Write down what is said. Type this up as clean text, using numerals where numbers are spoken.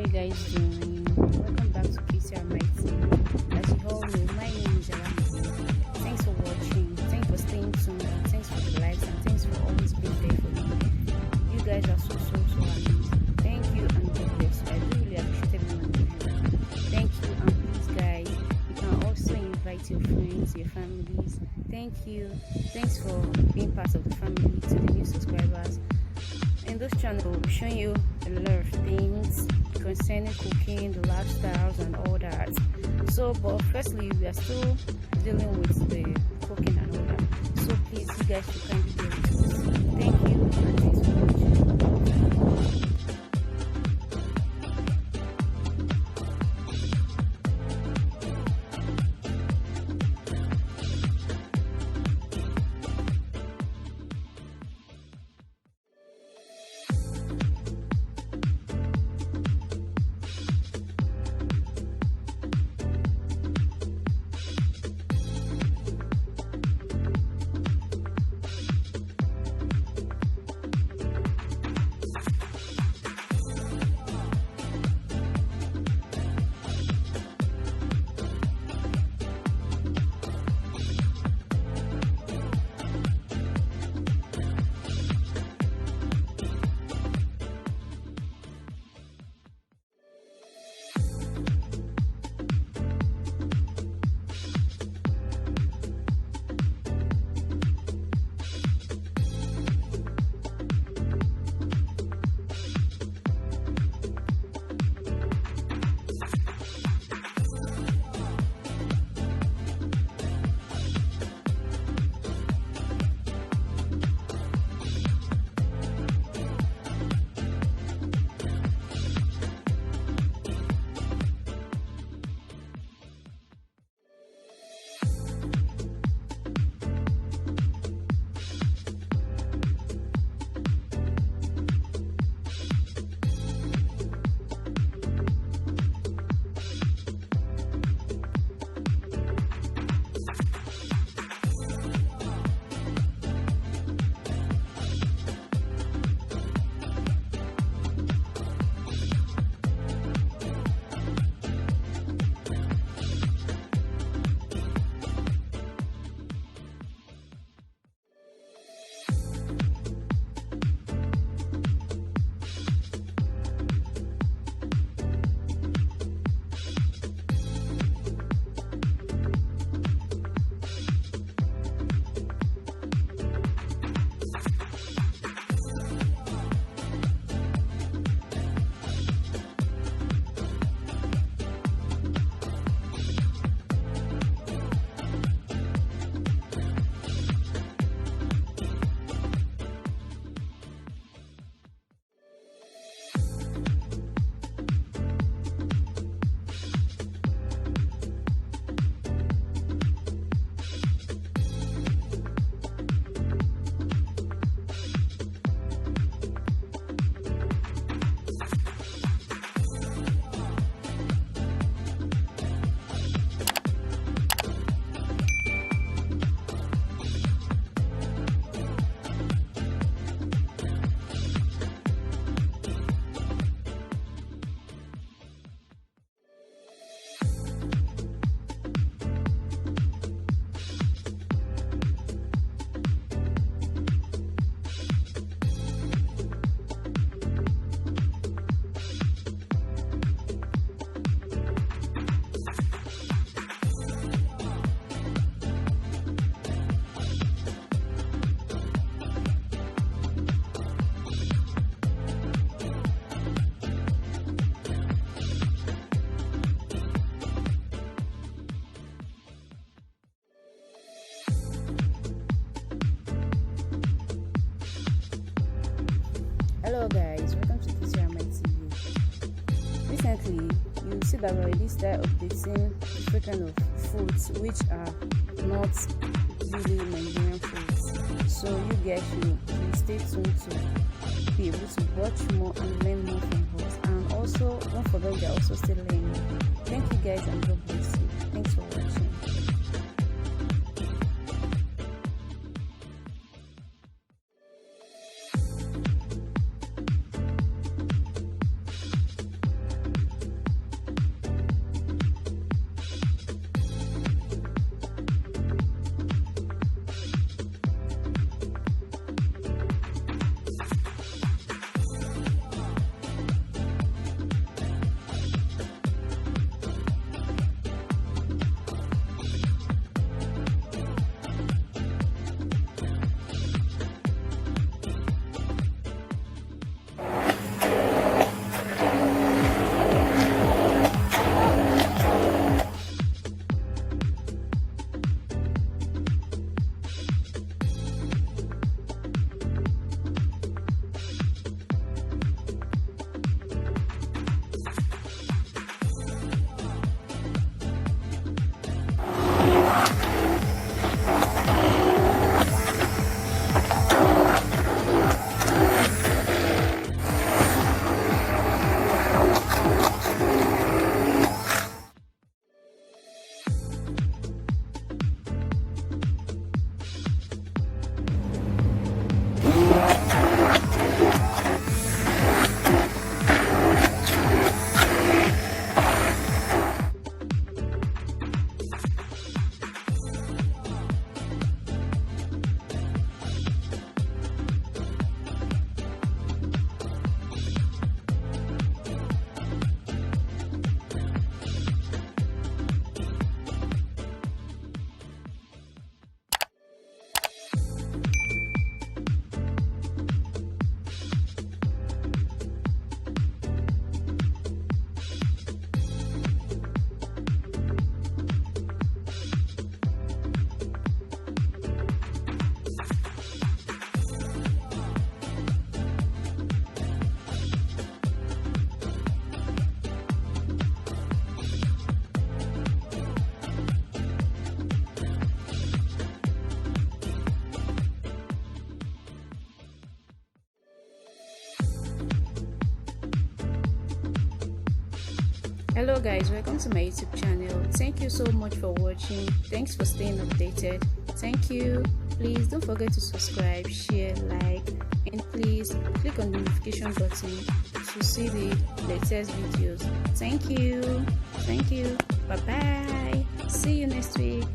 you guys doing? Welcome back to CECI Mighty. As you all know, my name is Avocado. Thanks for watching, thanks for staying tuned, and thanks for the likes, and thanks for always being there for me. You guys are so amazing. Thank you and God bless you. I do really appreciate every one of you. Thank you, and please guys, you can also invite your friends, your families. Thank you. Thanks for being part of the family. To the new subscribers. In this channel, we'll be showing you a lot of things concerning cooking, the lifestyles, and all that. So, but firstly, we are still dealing with the cooking and all that. So, please, you guys should kindly bear with us. Thank you, and thanks for watching. Hello guys, welcome to CECI Mighty. Recently, you see that we already started updating different kind of foods which are not really Nigerian foods. So you guys should stay tuned to be able to watch more and learn more from us. And also, don't forget we are also still learning. Thank you guys and God bless you. Thanks for watching. Hello guys, welcome to my YouTube channel. Thank you so much for watching. Thanks for staying updated. Thank you. Please don't forget to subscribe, share, like, and please click on the notification button to see the latest videos. Thank you. Bye bye. See you next week.